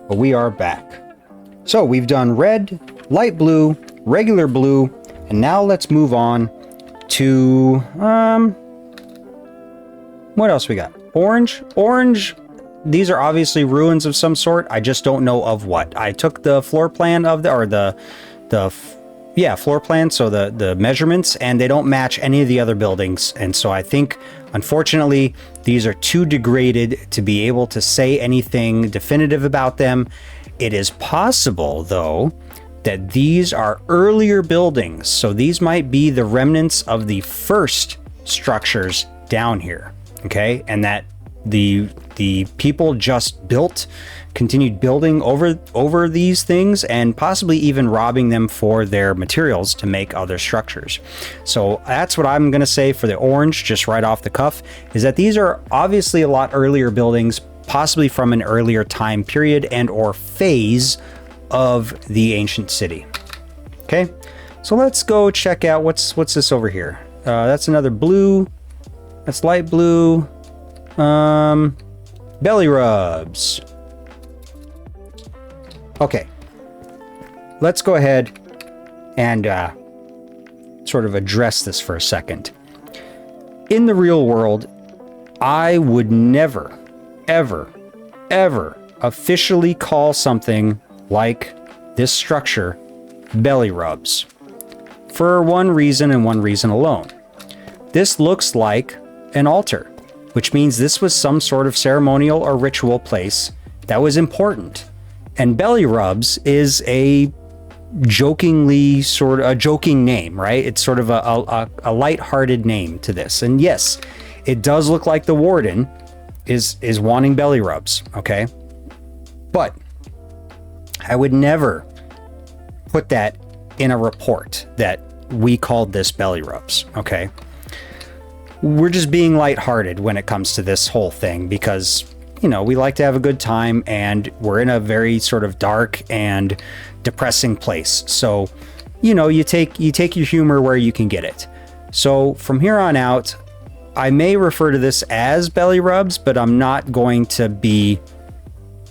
But we are back. So we've done red, light blue, regular blue, and now let's move on to what else we got? Orange. These are obviously ruins of some sort. I just don't know of what. I took the floor plan of the floor plan, so the measurements, and they don't match any of the other buildings. And so I think, unfortunately, these are too degraded to be able to say anything definitive about them. It is possible, though, that these are earlier buildings. So these might be the remnants of the first structures down here. Okay, and that the people just continued building over these things, and possibly even robbing them for their materials to make other structures. So that's what I'm going to say for the orange, just right off the cuff, is that these are obviously a lot earlier buildings, possibly from an earlier time period and or phase of the ancient city. Okay, so let's go check out what's this over here. That's another blue. That's light blue. Belly rubs. Okay, let's go ahead and sort of address this for a second. In the real world, I would never, ever, ever officially call something like this structure belly rubs, for one reason and one reason alone. This looks like an altar, which means this was some sort of ceremonial or ritual place that was important. And belly rubs is a jokingly sort of a joking name, right? It's sort of a light-hearted name to this. And yes, it does look like the warden is wanting belly rubs, okay? But I would never put that in a report that we called this belly rubs, okay? We're just being lighthearted when it comes to this whole thing because, you know, we like to have a good time and we're in a very sort of dark and depressing place. So, you know, you take your humor where you can get it. So from here on out, I may refer to this as belly rubs, but I'm not going to be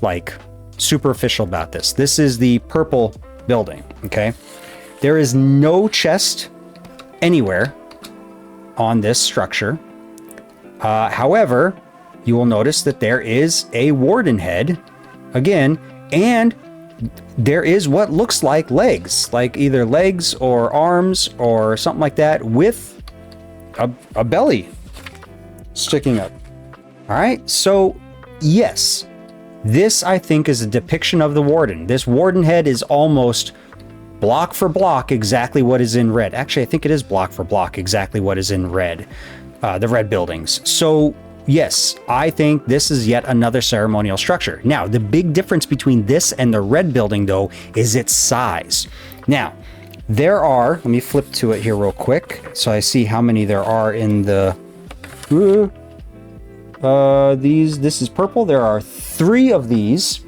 like super official about this. This is the purple building, okay? There is no chest anywhere on this structure. However, you will notice that there is a warden head again, and there is what looks like legs, like either legs or arms or something like that, with a belly sticking up. All right, so yes, this I think is a depiction of the warden. This warden head is almost block for block exactly what is in red. Actually, I think it is block for block exactly what is in red, the red buildings. So yes, I think this is yet another ceremonial structure. Now, the big difference between this and the red building, though, is its size. Now, there are, let me flip to it here real quick so I see how many there are in the, this is purple. There are 3 of these,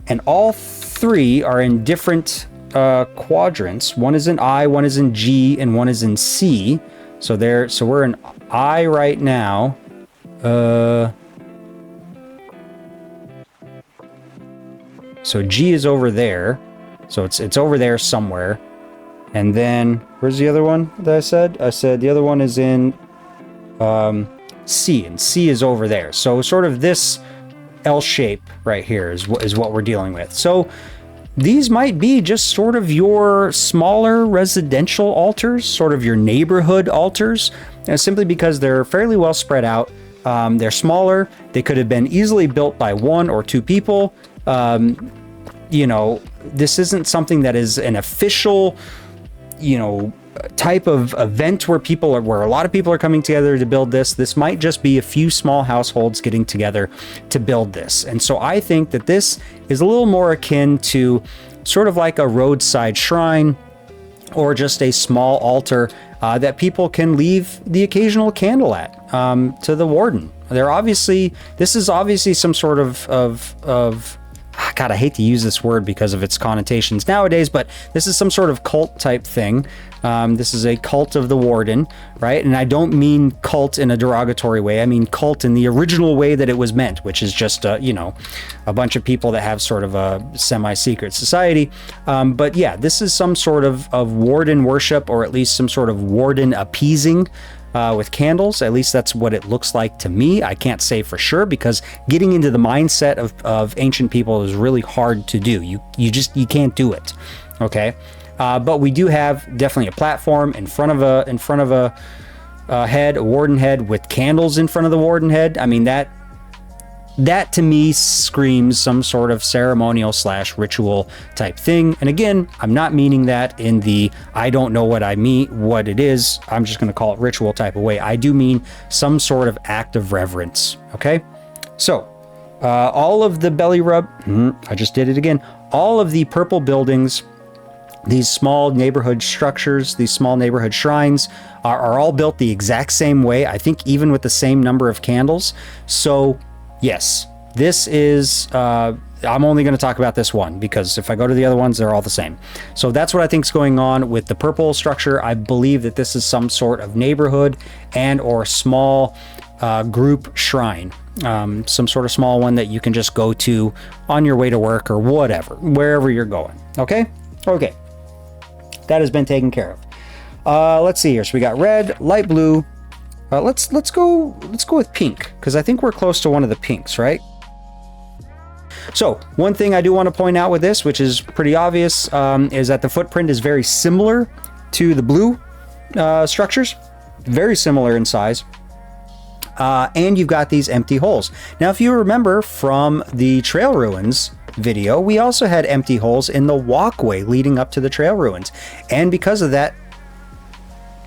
and all 3 are in different quadrants. One is in I, one is in G, and one is in C. So we're in I right now. So G is over there. So it's over there somewhere. And then where's the other one that I said? I said the other one is in C, and C is over there. So sort of this L shape right here is what we're dealing with. So these might be just sort of your smaller residential altars, sort of your neighborhood altars, simply because they're fairly well spread out. They're smaller. They could have been easily built by 1 or 2 people. You know, this isn't something that is an official, you know, type of event where a lot of people are coming together to build this. This might just be a few small households getting together to build this. And so I think that this is a little more akin to sort of like a roadside shrine or just a small altar that people can leave the occasional candle at to the warden. This is obviously some sort of God, I hate to use this word because of its connotations nowadays, but this is some sort of cult type thing. This is a cult of the warden, right? And I don't mean cult in a derogatory way. I mean cult in the original way that it was meant, which is just, you know, a bunch of people that have sort of a semi-secret society. But yeah, this is some sort of warden worship, or at least some sort of warden appeasing with candles. At least that's what it looks like to me. I can't say for sure because getting into the mindset of ancient people is really hard to do. You can't do it. Okay. But we do have definitely a platform in front of a head, a warden head with candles in front of the warden head. I mean, that to me screams some sort of ceremonial / ritual type thing. And again, I'm not meaning that in the I don't know what it is. I'm just going to call it ritual type of way. I do mean some sort of act of reverence. Okay. So all of the belly rub, I just did it again. All of the purple buildings, these small neighborhood structures, these small neighborhood shrines are all built the exact same way. I think even with the same number of candles. So yes, this is, I'm only going to talk about this one because if I go to the other ones, they're all the same. So that's what I think is going on with the purple structure. I believe that this is some sort of neighborhood and or small group shrine. Some sort of small one that you can just go to on your way to work or whatever, wherever you're going. Okay. Okay. That has been taken care of. Let's see here. So we got red, light blue. Let's go with pink because I think we're close to one of the pinks, right? So one thing I do want to point out with this, which is pretty obvious, is that the footprint is very similar to the blue structures, very similar in size. And you've got these empty holes. Now, if you remember from the trail ruins video, we also had empty holes in the walkway leading up to the trail ruins. And because of that,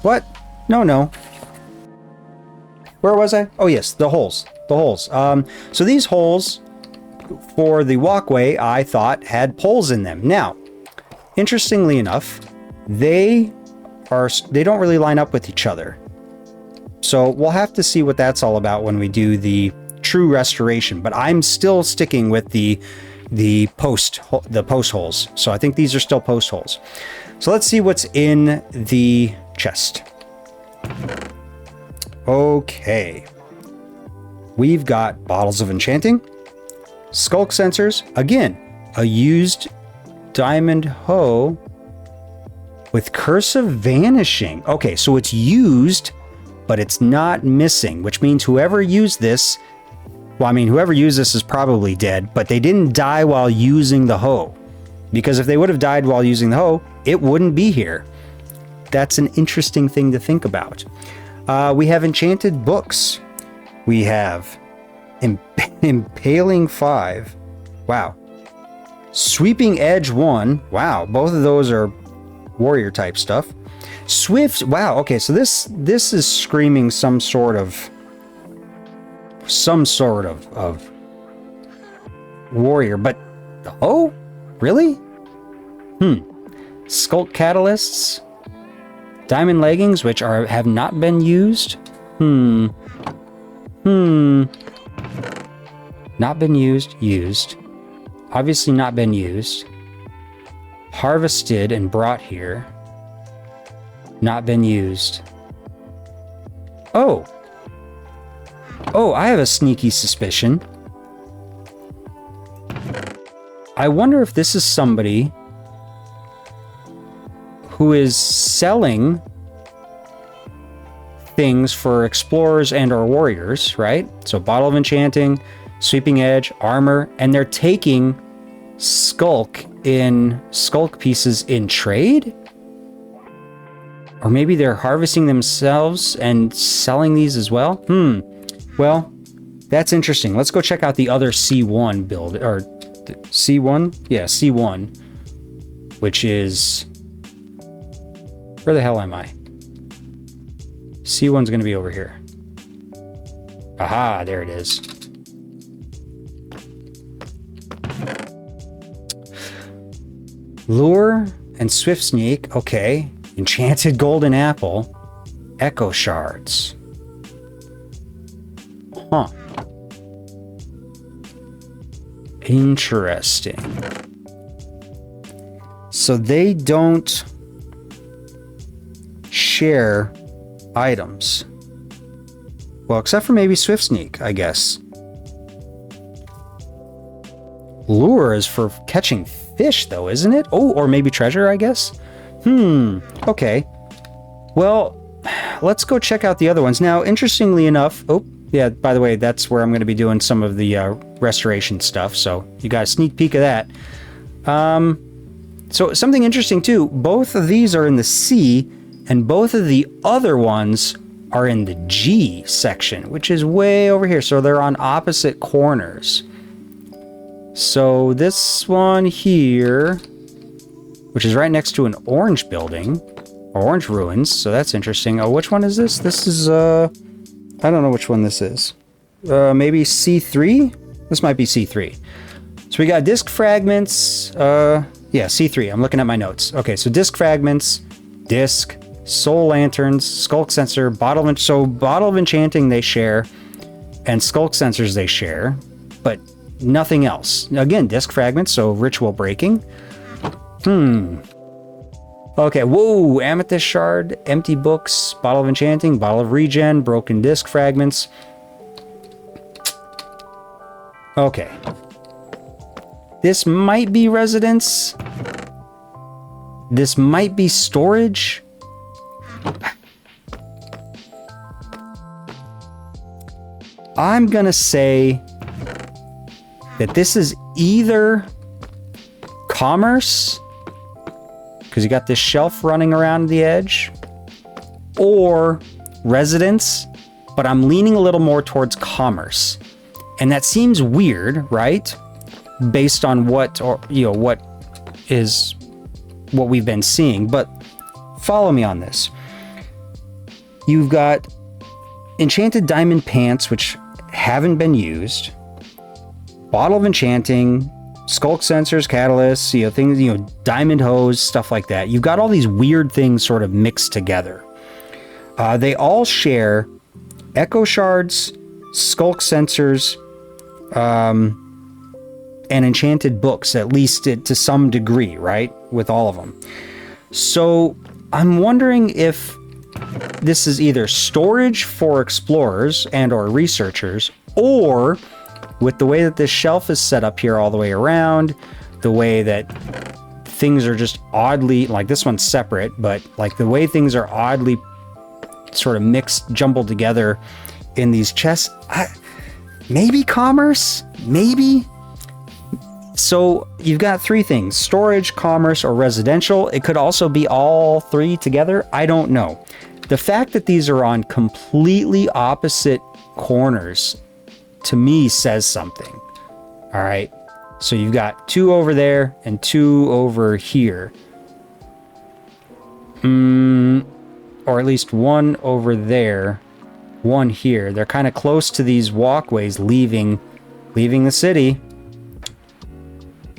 what? No. Where was I? Oh yes, the holes. So these holes for the walkway, I thought had poles in them. Now, interestingly enough, they don't really line up with each other. So we'll have to see what that's all about when we do the true restoration. But I'm still sticking with the post holes. So I think these are still post holes. So let's see what's in the chest. Okay. We've got bottles of enchanting, sculk sensors, again, a used diamond hoe with curse of vanishing. Okay, so it's used, but it's not missing, which means whoever used this, whoever used this is probably dead, but they didn't die while using the hoe. Because if they would have died while using the hoe, it wouldn't be here. That's an interesting thing to think about. We have enchanted books. We have Impaling 5. Wow. Sweeping Edge 1. Wow, both of those are warrior type stuff. Swift. Wow, okay, so this is screaming some sort of warrior, but oh, really? Sculk catalysts, diamond leggings, which have not been used. Not been used. Obviously not been used. Harvested and brought here. Not been used. Oh, I have a sneaky suspicion. I wonder if this is somebody who is selling things for explorers and or warriors, right? So bottle of enchanting, sweeping edge, armor, and they're taking sculk pieces in trade? Or maybe they're harvesting themselves and selling these as well? Well, that's interesting. Let's go check out the other C1 build, or C1? Yeah, C1, which is... Where the hell am I? C1's going to be over here. Aha, there it is. Lure and Swift Sneak. Okay. Enchanted Golden Apple. Echo Shards. Interesting. So they don't share items. Well, except for maybe Swift Sneak, I guess. Lure is for catching fish, though, isn't it? Oh, or maybe treasure, I guess? Okay. Well, let's go check out the other ones. Now, interestingly enough... Oh, yeah, by the way, that's where I'm going to be doing some of the restoration stuff, so you got a sneak peek of that. So something interesting, too. Both of these are in the C, and both of the other ones are in the G section, which is way over here. So they're on opposite corners. So this one here, which is right next to an orange building, or orange ruins. So that's interesting. Oh, which one is this? This is, I don't know which one this is. Maybe C3? This might be C3. So we got disc fragments. Yeah, C3. I'm looking at my notes. Okay, so disc fragments, disc, soul lanterns, sculk sensor, bottle of enchanting they share, and sculk sensors they share, but nothing else. Again, disc fragments, so ritual breaking. Okay, whoa, amethyst shard, empty books, bottle of enchanting, bottle of regen, broken disc fragments. Okay. This might be residence. This might be storage. I'm gonna say that this is either commerce, because you got this shelf running around the edge, or residence, but I'm leaning a little more towards commerce. And that seems weird, right? Based on what we've been seeing, but follow me on this. You've got enchanted diamond pants, which haven't been used, bottle of enchanting, sculk sensors, catalysts, things, diamond hose, stuff like that. You've got all these weird things sort of mixed together. They all share echo shards, sculk sensors, and enchanted books, at least to some degree, right? With all of them. So I'm wondering if this is either storage for explorers and or researchers, or with the way that this shelf is set up here all the way around, the way that things are just oddly, like this one's separate, but like the way things are oddly sort of mixed, jumbled together in these chests. Maybe commerce? Maybe? So you've got three things: storage, commerce, or residential. It could also be all three together. I don't know. The fact that these are on completely opposite corners, to me, says something. All right. So you've got two over there and two over here. Or at least one over there, one here. They're kind of close to these walkways leaving the city.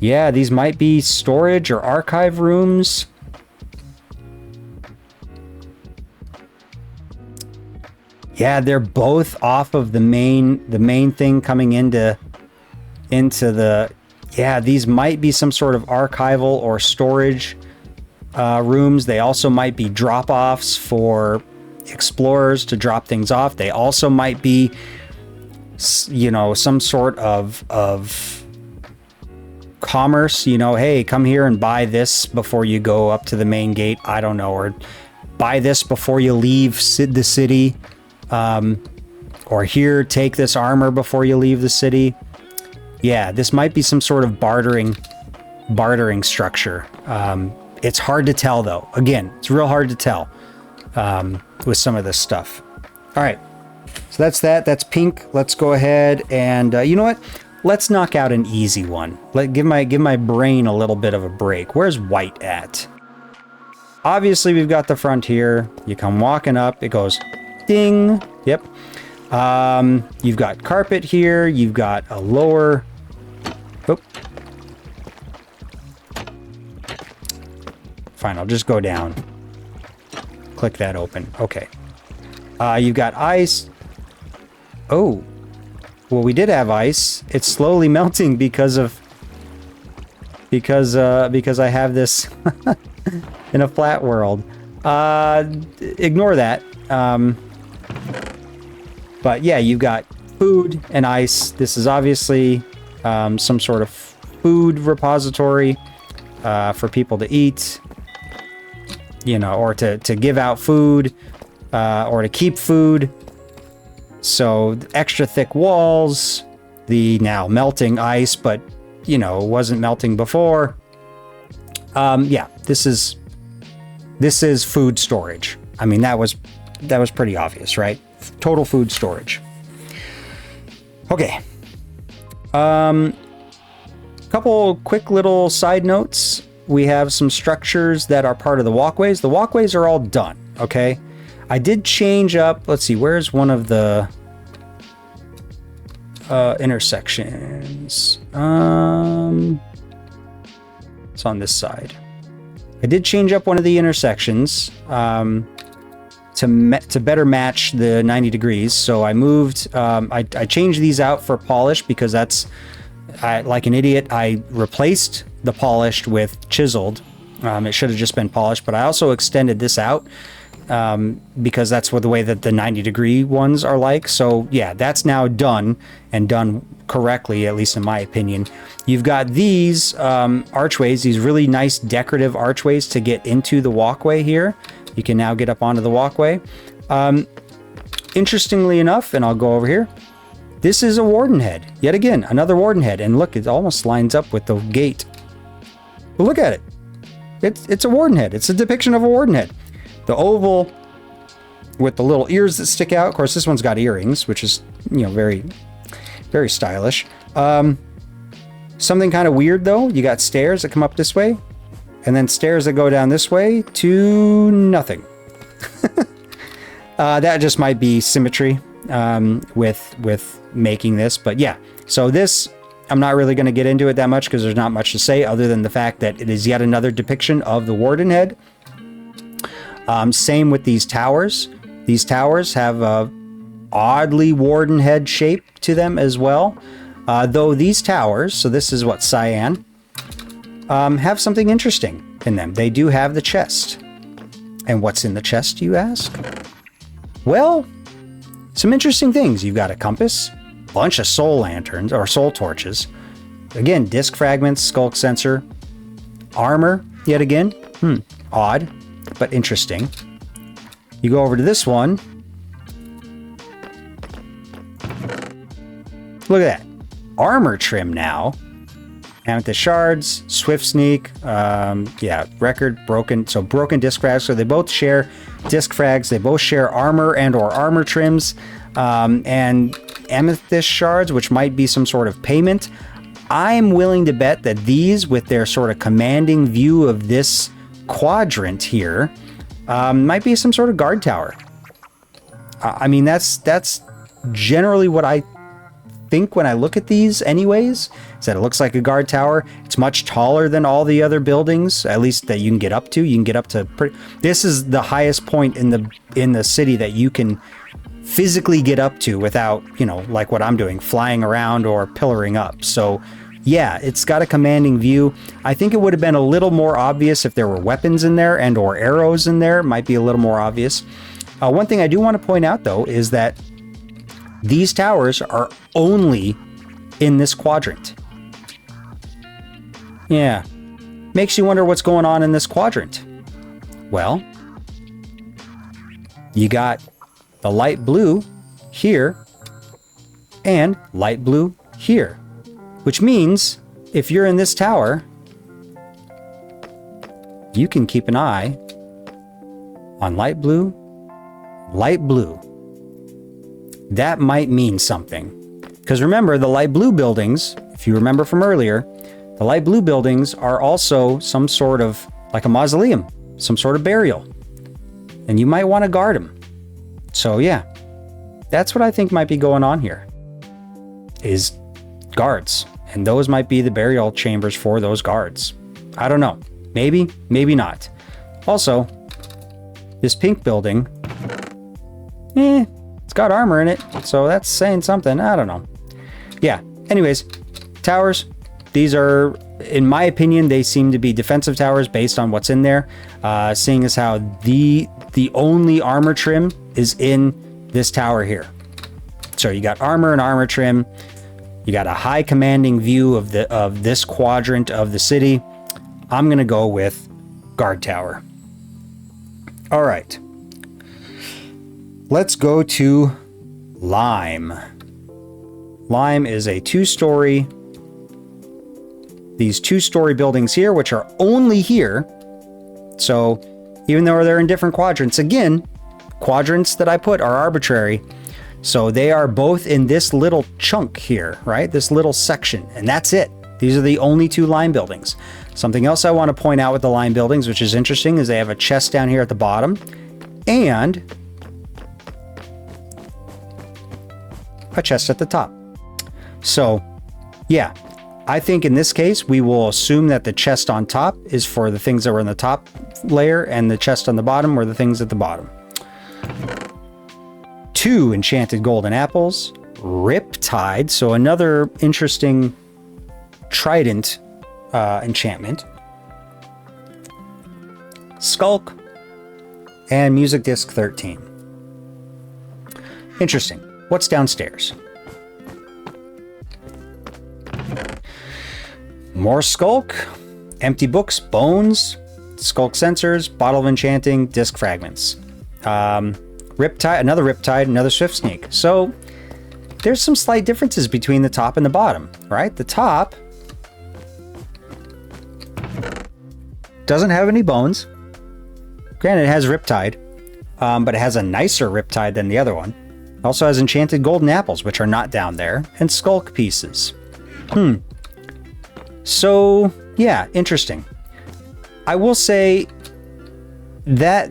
Yeah, these might be storage or archive rooms. Yeah, they're both off of the main thing coming into the... Yeah, these might be some sort of archival or storage rooms. They also might be drop-offs for explorers to drop things off. They also might be, some sort of commerce, hey, come here and buy this before you go up to the main gate. I don't know. Or buy this before you leave the city. Or here, take this armor before you leave the city. Yeah, this might be some sort of bartering structure. It's hard to tell, though. Again, it's real hard to tell with some of this stuff. All right, so that's that. That's pink. Let's go ahead and you know what? Let's knock out an easy one. Give my brain a little bit of a break. Where's white at? Obviously, we've got the front here. You come walking up. It goes ding. Yep. You've got carpet here. You've got a lower... Oh. Fine, I'll just go down. Click that open. Okay. You've got ice. Oh. well, we did have ice. It's slowly melting because I have this in a flat world. Ignore that. But yeah, you've got food and ice. This is obviously some sort of food repository for people to eat, you know, or to give out food, or to keep food. So extra thick walls, the now melting ice, but you know, wasn't melting before. Yeah, this is food storage. I mean, that was pretty obvious, right? Total food storage. Okay. Couple quick little side notes. We have some structures that are part of the walkways. The walkways are all done, okay? I did change up, let's see, where's one of the intersections? It's on this side. I did change up one of the intersections to better match the 90 degrees. So I moved, I changed these out for polished because that's, like an idiot, I replaced the polished with chiseled. It should have just been polished, but I also extended this out because that's what the way that the 90-degree ones are like. So yeah, that's now done and done correctly, at least in my opinion. You've got these archways, these really nice decorative archways to get into the walkway here. You can now get up onto the walkway. Interestingly enough, and I'll go over here, this is a warden head. Yet again, another warden head. And look, it almost lines up with the gate. But look at it. It's a warden head. It's a depiction of a warden head. The oval with the little ears that stick out. Of course, this one's got earrings, which is, you know, very, very stylish. Something kind of weird, though. You got stairs that come up this way, and then stairs that go down this way to nothing. That just might be symmetry with making this. But yeah, so this, I'm not really going to get into it that much because there's not much to say other than the fact that it is yet another depiction of the warden head. Same with these towers. These towers have a oddly warden head shape to them as well. Though these towers, so this is what, cyan, have something interesting in them. They do have the chest. And what's in the chest, you ask? Well, some interesting things. You've got a compass, bunch of soul lanterns or soul torches. Again, disc fragments, sculk sensor, armor, yet again. Odd, but interesting. You go over to this one. Look at that. Armor trim now. Amethyst shards, swift sneak, yeah, record, broken. So broken disc frags. So they both share disc frags. They both share armor and or armor trims. And amethyst shards, which might be some sort of payment. I'm willing to bet that these, with their sort of commanding view of this quadrant here, might be some sort of guard tower. I mean, that's generally what I think when I look at these anyways, is that it looks like a guard tower. It's much taller than all the other buildings, at least that you can get up to. You can get up to this is the highest point in the city that you can physically get up to without, you know, like what I'm doing, flying around or pillaring up. So yeah, it's got a commanding view. I think it would have been a little more obvious if there were weapons in there and or arrows in there. It might be a little more obvious. One thing I do want to point out though is that these towers are only in this quadrant. Yeah, makes you wonder what's going on in this quadrant. Well, you got the light blue here and light blue here, which means if you're in this tower, you can keep an eye on light blue. That might mean something. Because remember, the light blue buildings, if you remember from earlier, the light blue buildings are also some sort of, like a mausoleum, some sort of burial. And you might want to guard them. So yeah, that's what I think might be going on here, is guards. And those might be the burial chambers for those guards. I don't know. Maybe, maybe not. Also, this pink building, it's got armor in it, so that's saying something. I don't know. yeah, anyways, towers, these are, in my opinion, they seem to be defensive towers based on what's in there, seeing as how the only armor trim is in this tower here. So you got armor and armor trim. You got a high commanding view of this quadrant of the city. I'm going to go with guard tower. All right. Let's go to Lime. Lime is a two-story. These two-story buildings here, which are only here. So even though they're in different quadrants, again, quadrants that I put are arbitrary. So they are both in this little chunk here, right? This little section, and that's it. These are the only two lime buildings. Something else I want to point out with the lime buildings, which is interesting, is they have a chest down here at the bottom and a chest at the top. So yeah, I think in this case, we will assume that the chest on top is for the things that were in the top layer and the chest on the bottom were the things at the bottom. 2 enchanted golden apples, Riptide, so another interesting trident enchantment, Sculk, and music disc 13. Interesting. What's downstairs? More Sculk, empty books, bones, Sculk sensors, bottle of enchanting, disc fragments. Riptide, another swift sneak. So there's some slight differences between the top and the bottom, right? The top doesn't have any bones. Granted, it has Riptide, but it has a nicer Riptide than the other one. It also has enchanted golden apples, which are not down there, and Sculk pieces. So yeah, interesting. I will say that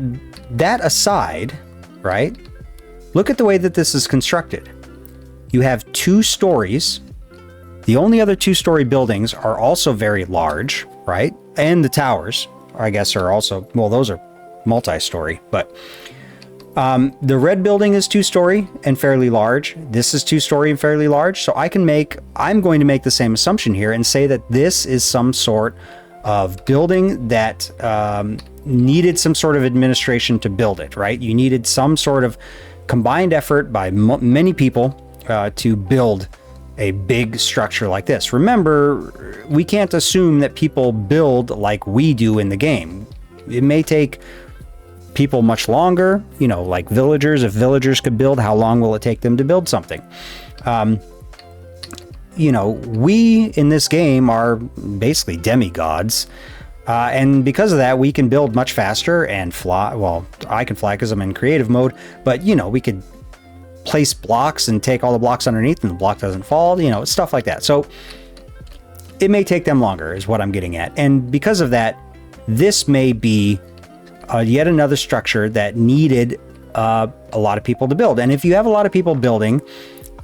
aside, right? Look at the way that this is constructed. You have 2 stories. The only other 2-story buildings are also very large, right? And the towers, I guess, are also, well, those are multi-story, but the red building is 2-story and fairly large. This is 2-story and fairly large. So I'm going to make the same assumption here and say that this is some sort of building that needed some sort of administration to build it, right? You needed some sort of combined effort by many people to build a big structure like this. Remember, we can't assume that people build like we do in the game. It may take people much longer, you know, like villagers. If villagers could build, how long will it take them to build something? You know, we in this game are basically demigods. And because of that, we can build much faster and fly. Well, I can fly because I'm in creative mode, but you know, we could place blocks and take all the blocks underneath and the block doesn't fall, you know, stuff like that. So it may take them longer is what I'm getting at. And because of that, this may be yet another structure that needed a lot of people to build. And if you have a lot of people building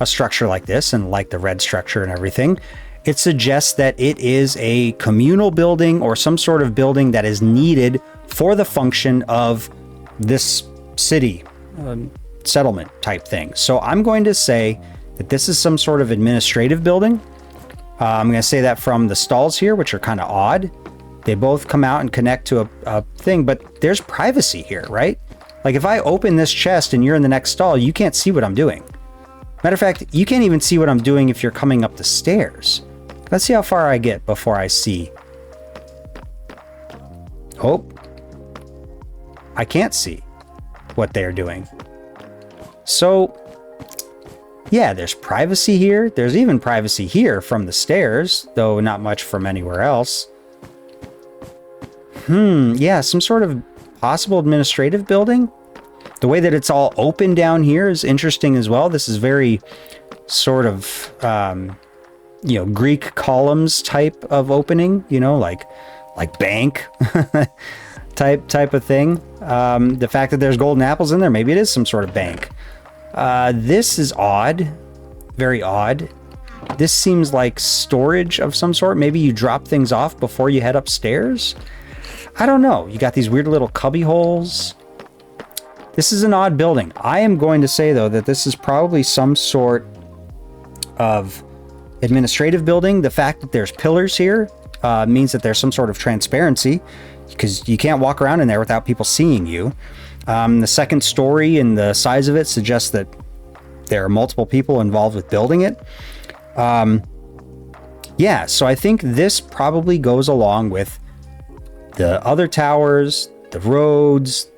a structure like this, and like the red structure and everything, it suggests that it is a communal building or some sort of building that is needed for the function of this city settlement type thing. So I'm going to say that this is some sort of administrative building. I'm going to say that from the stalls here, which are kind of odd. They both come out and connect to a thing, but there's privacy here, right? Like if I open this chest and you're in the next stall, you can't see what I'm doing. Matter of fact, you can't even see what I'm doing if you're coming up the stairs. Let's see how far I get before I see. Oh, I can't see what they're doing. So yeah, there's privacy here. There's even privacy here from the stairs, though not much from anywhere else. Yeah, some sort of possible administrative building. The way that it's all open down here is interesting as well. This is very sort of, you know, Greek columns type of opening, you know, like bank type of thing. The fact that there's golden apples in there, maybe it is some sort of bank. This is odd, very odd. This seems like storage of some sort. Maybe you drop things off before you head upstairs. I don't know. You got these weird little cubby holes. This is an odd building. I am going to say, though, that this is probably some sort of administrative building. The fact that there's pillars here means that there's some sort of transparency, because you can't walk around in there without people seeing you. The second story and the size of it suggests that there are multiple people involved with building it. Yeah, so I think this probably goes along with the other towers, the roads,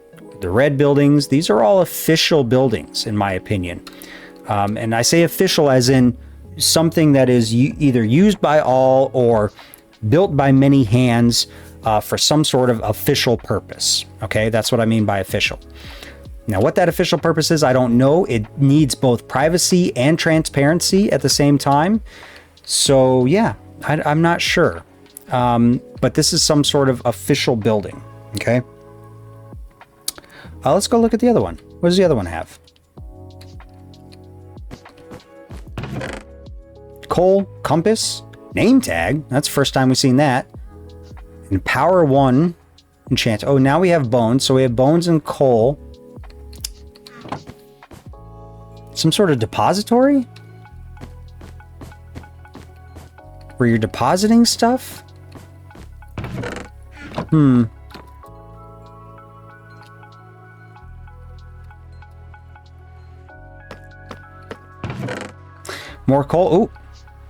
the red buildings. These are all official buildings, in my opinion. And I say official as in something that is either used by all or built by many hands for some sort of official purpose. Okay, that's what I mean by official. Now, what that official purpose is, I don't know. It needs both privacy and transparency at the same time. So yeah, I'm not sure. But this is some sort of official building. Okay. Let's go look at the other one. What does the other one have? Coal, compass, name tag. That's the first time we've seen that. And power 1 enchant. Oh, now we have bones. So we have bones and coal. Some sort of depository? Where you're depositing stuff? More coal. Oh,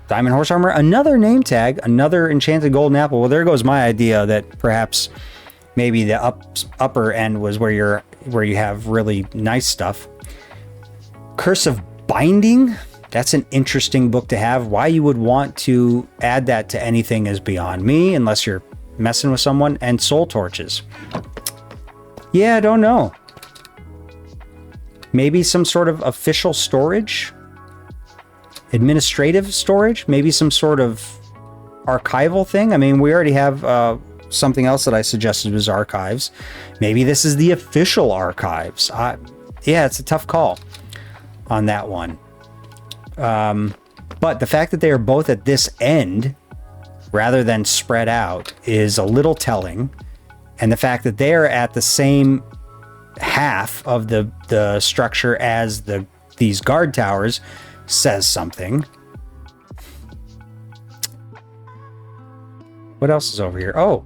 diamond horse armor. Another name tag. Another enchanted golden apple. Well, there goes my idea that perhaps maybe the upper end was where you have really nice stuff. Curse of Binding. That's an interesting book to have. Why you would want to add that to anything is beyond me, unless you're messing with someone. And soul torches. Yeah, I don't know. Maybe some sort of official storage? Administrative storage? Maybe some sort of archival thing? I mean, we already have something else that I suggested was archives. Maybe this is the official archives. Yeah, it's a tough call on that one. But the fact that they are both at this end rather than spread out is a little telling. And the fact that they are at the same half of the structure as these guard towers says something. What else is over here? Oh,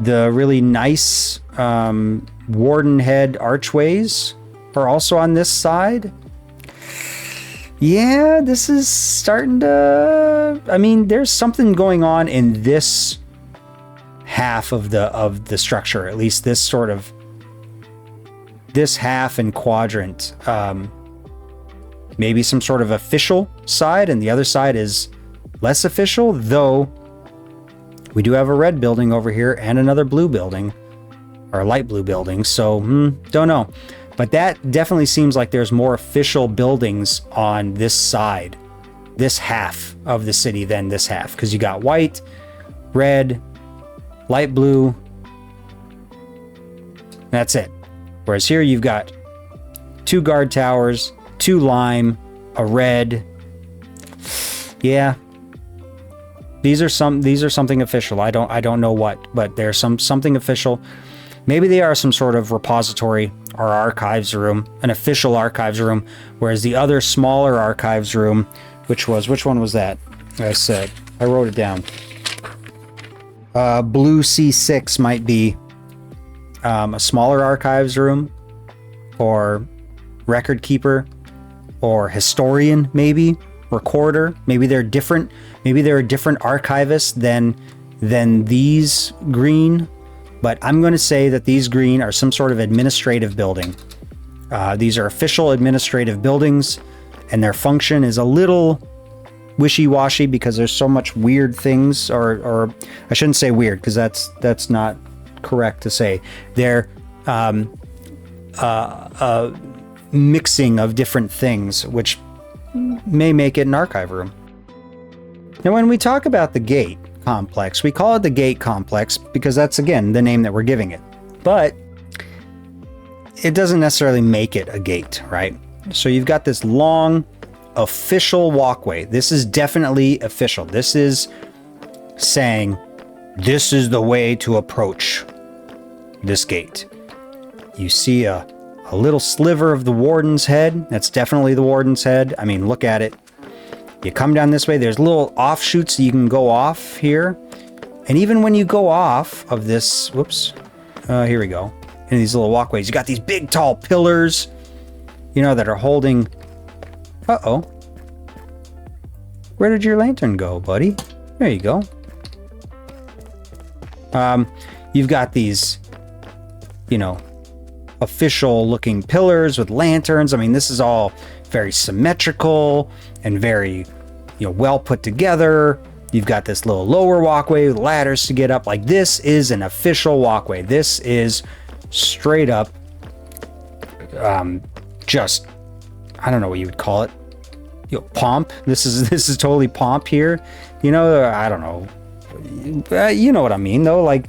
the really nice warden head archways are also on this side. Yeah, this is starting to... I mean, there's something going on in this half of the structure, at least this sort of... this half and quadrant. Maybe some sort of official side, and the other side is less official, though we do have a red building over here and another blue building, or a light blue building, so don't know. But that definitely seems like there's more official buildings on this side, this half of the city than this half, because you got white, red, light blue, that's it. Whereas here you've got 2 guard towers, 2 lime, a red. Yeah. These are something official. I don't know what, but there's something official. Maybe they are some sort of repository or archives room, an official archives room, whereas the other smaller archives room, which one was that? I wrote it down. Blue C6 might be a smaller archives room, or record keeper, or historian, maybe recorder. Maybe they're different. Maybe they're a different archivist than these green. But I'm going to say that these green are some sort of administrative building. These are official administrative buildings, and their function is a little wishy-washy because there's so much weird things, or I shouldn't say weird because that's not correct to say. They're mixing of different things, which may make it an archive room. Now, when we talk about the gate complex, we call it the gate complex because that's, again, the name that we're giving it. But it doesn't necessarily make it a gate, right? So you've got this long official walkway. This is definitely official. This is saying this is the way to approach this gate. You see a little sliver of the warden's head. That's definitely the warden's head. I mean, look at it. You come down this way, there's little offshoots that you can go off here. And even when you go off of this, whoops, here we go. In these little walkways, you got these big tall pillars, you know, that are holding, uh-oh. Where did your lantern go, buddy? There you go. You've got these, you know, official looking pillars with lanterns. I mean, this is all very symmetrical and very, you know, well put together. You've got this little lower walkway with ladders to get up. Like, this is an official walkway. This is straight up, just, I don't know what you would call it. You know, pomp. This is totally pomp here. You know, I don't know. You know what I mean, though. Like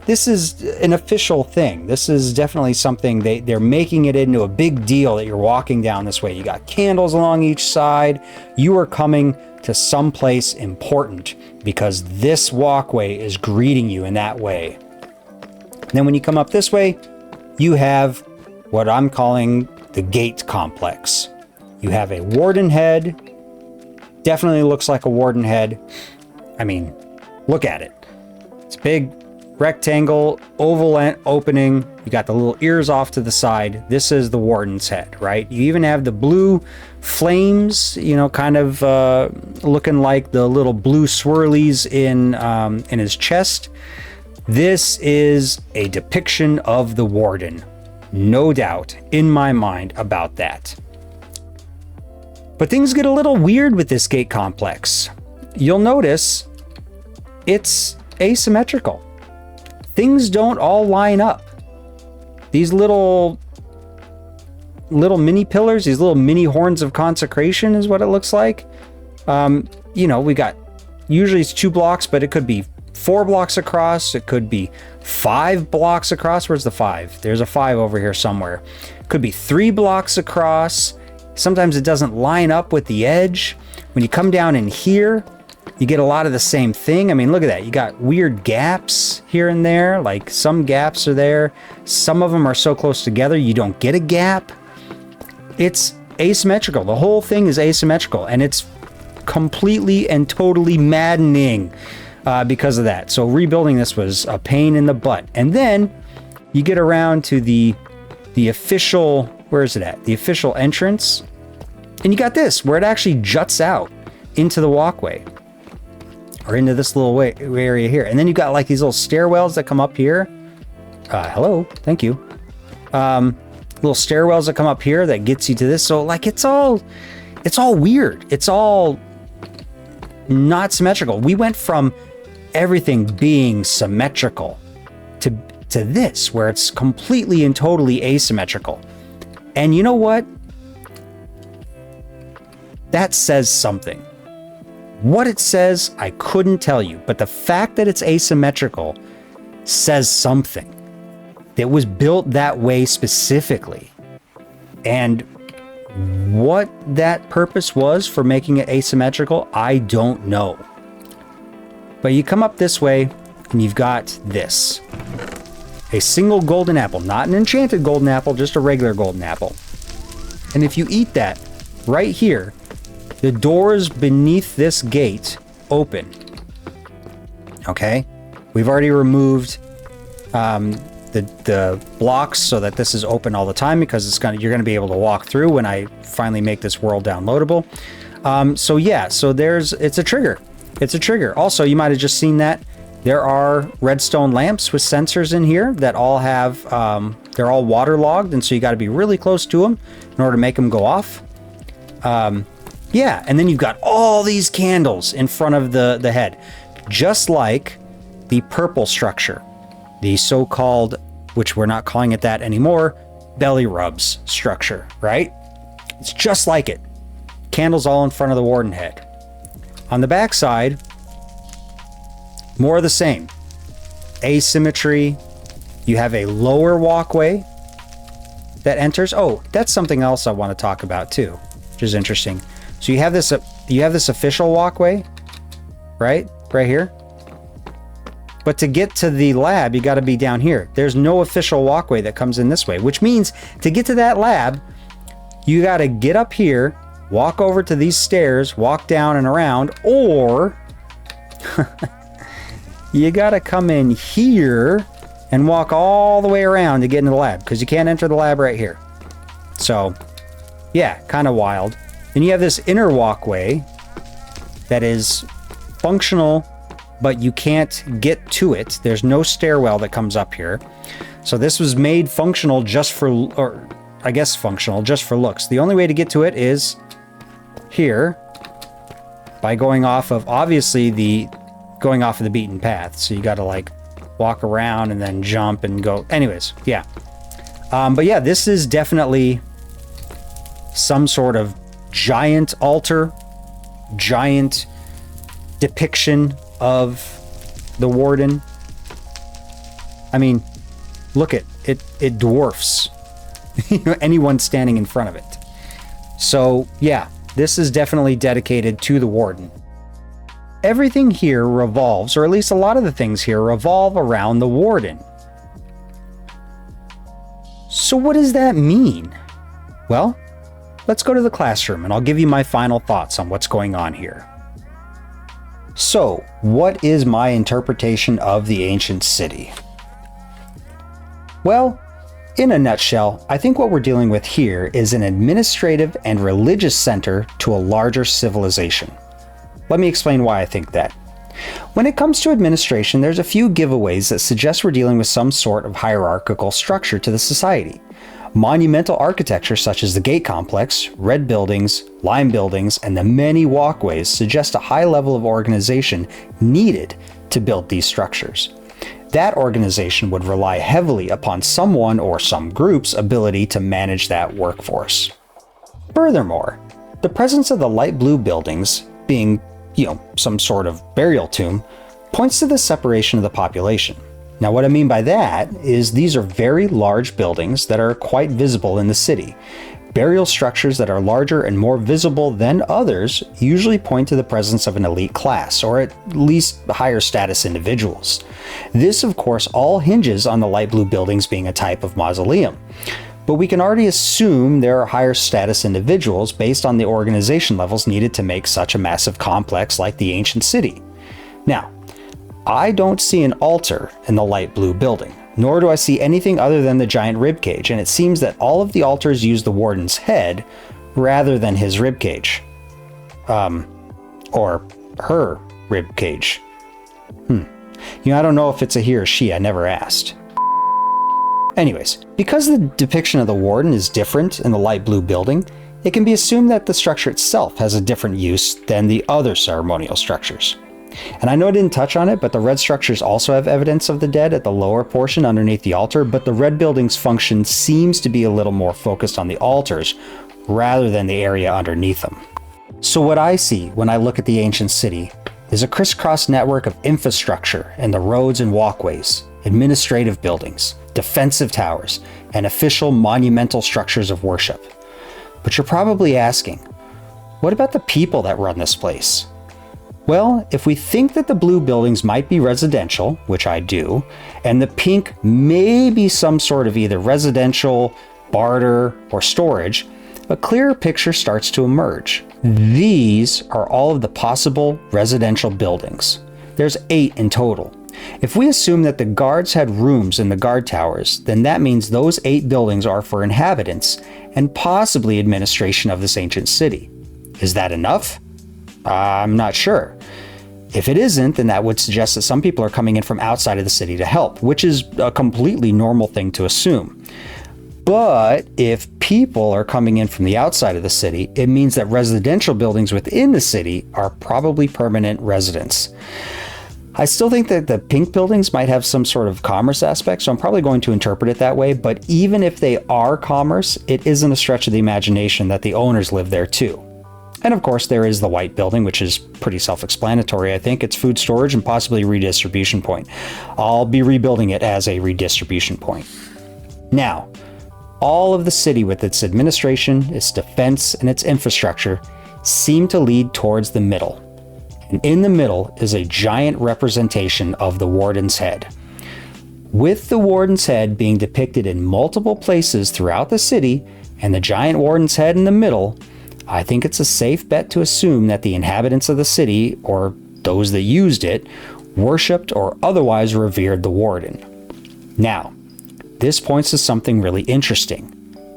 this is an official thing. This is definitely something they're making it into a big deal that you're walking down this way. You got candles along each side. You are coming to someplace important because this walkway is greeting you in that way. Then when you come up this way, you have what I'm calling the gate complex. You have a warden head. Definitely looks like a warden head. I mean, look at it. It's big, rectangle, oval opening. You got the little ears off to the side. This is the warden's head, right? You even have the blue flames, you know, kind of looking like the little blue swirlies in his chest. This is a depiction of the warden. No doubt in my mind about that. But things get a little weird with this gate complex. You'll notice it's asymmetrical. Things don't all line up. These little mini pillars, these little mini horns of consecration is what it looks like. You know, we got, usually it's 2 blocks, but it could be 4 blocks across. It could be 5 blocks across. Where's the 5? There's a 5 over here somewhere. Could be 3 blocks across. Sometimes it doesn't line up with the edge. When you come down in here, you get a lot of the same thing. I mean, look at that. You got weird gaps here and there. Like, some gaps are there. Some of them are so close together, you don't get a gap. It's asymmetrical. The whole thing is asymmetrical, and it's completely and totally maddening because of that. So rebuilding this was a pain in the butt. And then you get around to the official, where is it at? The official entrance. And you got this, where it actually juts out into the walkway. Or into this little area here. And then you've got like these little stairwells that come up here. Hello, thank you. Little stairwells that come up here that gets you to this. So like it's all weird. It's all not symmetrical. We went from everything being symmetrical to this, where it's completely and totally asymmetrical. And you know what? That says something. What it says, I couldn't tell you, but the fact that it's asymmetrical says something. It was built that way specifically. And what that purpose was for making it asymmetrical, I don't know. But you come up this way and you've got this. A single golden apple, not an enchanted golden apple, just a regular golden apple. And if you eat that right here, the doors beneath this gate open. Okay? We've already removed the blocks so that this is open all the time because you're gonna be able to walk through when I finally make this world downloadable. So yeah, so it's a trigger. It's a trigger. Also, you might have just seen that there are redstone lamps with sensors in here that all have, they're all waterlogged, and so you got to be really close to them in order to make them go off. Yeah, and then you've got all these candles in front of the head, just like the purple structure, the so-called, which we're not calling it that anymore, belly rubs structure, right? It's just like it. Candles all in front of the warden head. On the back side, more of the same. Asymmetry. You have a lower walkway that enters. Oh, that's something else I want to talk about too, which is interesting. So you have this official walkway, right here. But to get to the lab, you got to be down here. There's no official walkway that comes in this way, which means to get to that lab, you got to get up here walk over to these stairs, walk down and around, or you gotta come in here and walk all the way around to get into the lab, because you can't enter the lab right here. So, yeah, kind of wild. Then you have this inner walkway that is functional, but you can't get to it. There's no stairwell that comes up here. So this was made functional just for, or I guess functional just for looks. The only way to get to it is here, by going off of, obviously, going off of the beaten path. So you got to like walk around and then jump and go. Anyways, yeah. But yeah, this is definitely some sort of giant altar, giant depiction of the warden. I mean, look at it. It dwarfs anyone standing in front of it. So yeah, this is definitely dedicated to the warden. Everything here revolves, or at least a lot of the things here revolve around the warden. So what does that mean? Well, let's go to the classroom and I'll give you my final thoughts on what's going on here. So, what is my interpretation of the ancient city? Well, in a nutshell, I think what we're dealing with here is an administrative and religious center to a larger civilization. Let me explain why I think that. When it comes to administration, there's a few giveaways that suggest we're dealing with some sort of hierarchical structure to the society. Monumental architecture such as the gate complex, red buildings, lime buildings, and the many walkways suggest a high level of organization needed to build these structures. That organization would rely heavily upon someone or some group's ability to manage that workforce. Furthermore, the presence of the light blue buildings, being, some sort of burial tomb, points to the separation of the population. Now, what I mean by that is these are very large buildings that are quite visible in the city. Burial structures that are larger and more visible than others usually point to the presence of an elite class, or at least higher status individuals. This, of course, all hinges on the light blue buildings being a type of mausoleum. But we can already assume there are higher status individuals based on the organization levels needed to make such a massive complex like the ancient city. Now, I don't see an altar in the light blue building, nor do I see anything other than the giant ribcage, and it seems that all of the altars use the warden's head rather than his ribcage. Or her ribcage. I don't know if it's a he or she, I never asked. Anyways, because the depiction of the warden is different in the light blue building, it can be assumed that the structure itself has a different use than the other ceremonial structures. And I know I didn't touch on it, but the red structures also have evidence of the dead at the lower portion underneath the altar, but the red building's function seems to be a little more focused on the altars rather than the area underneath them. So what I see when I look at the ancient city is a crisscross network of infrastructure in the roads and walkways, administrative buildings, defensive towers, and official monumental structures of worship. But you're probably asking, what about the people that run this place? Well, if we think that the blue buildings might be residential, which I do, and the pink may be some sort of either residential, barter, or storage, a clearer picture starts to emerge. These are all of the possible residential buildings. There's 8 in total. If we assume that the guards had rooms in the guard towers, then that means those 8 buildings are for inhabitants and possibly administration of this ancient city. Is that enough? I'm not sure. If it isn't, then that would suggest that some people are coming in from outside of the city to help, which is a completely normal thing to assume. But if people are coming in from the outside of the city, it means that residential buildings within the city are probably permanent residents. I still think that the pink buildings might have some sort of commerce aspect, so I'm probably going to interpret it that way, but even if they are commerce, it isn't a stretch of the imagination that the owners live there too. And of course, there is the white building, which is pretty self-explanatory. I think it's food storage and possibly a redistribution point. I'll be rebuilding it as a redistribution point. Now, all of the city with its administration, its defense, and its infrastructure seem to lead towards the middle. And in the middle is a giant representation of the warden's head. With the warden's head being depicted in multiple places throughout the city, and the giant warden's head in the middle, I think it's a safe bet to assume that the inhabitants of the city, or those that used it, worshipped or otherwise revered the warden. Now, this points to something really interesting: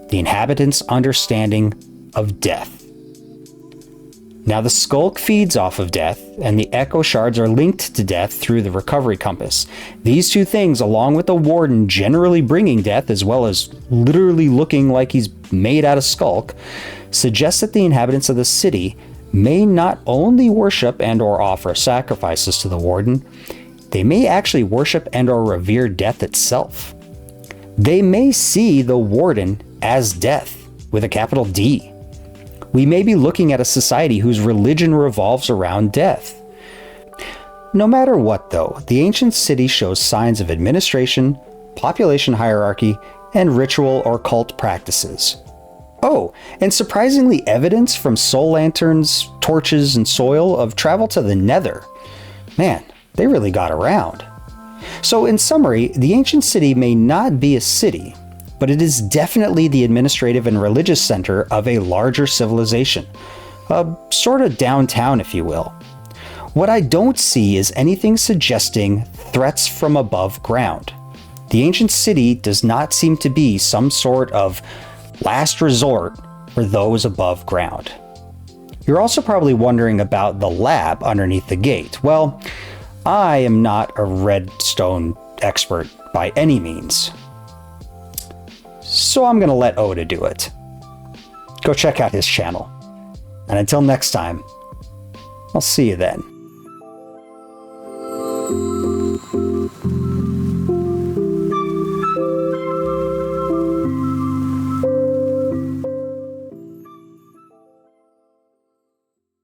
the inhabitants' understanding of death. Now, the sculk feeds off of death, and the echo shards are linked to death through the recovery compass. These two things, along with the warden generally bringing death, as well as literally looking like he's made out of sculk, suggest that the inhabitants of the city may not only worship and or offer sacrifices to the warden, they may actually worship and or revere death itself. They may see the warden as death, with a capital D. We may be looking at a society whose religion revolves around death. No matter what, though, the ancient city shows signs of administration, population hierarchy, and ritual or cult practices. Oh, and surprisingly evidence from soul lanterns, torches, and soil of travel to the nether. Man, they really got around. So in summary, the ancient city may not be a city, but it is definitely the administrative and religious center of a larger civilization. A sort of downtown, if you will. What I don't see is anything suggesting threats from above ground. The ancient city does not seem to be some sort of last resort for those above ground. You're also probably wondering about the lab underneath the gate. Well, I am not a redstone expert by any means, so I'm going to let Oda do it. Go check out his channel. And until next time, I'll see you then.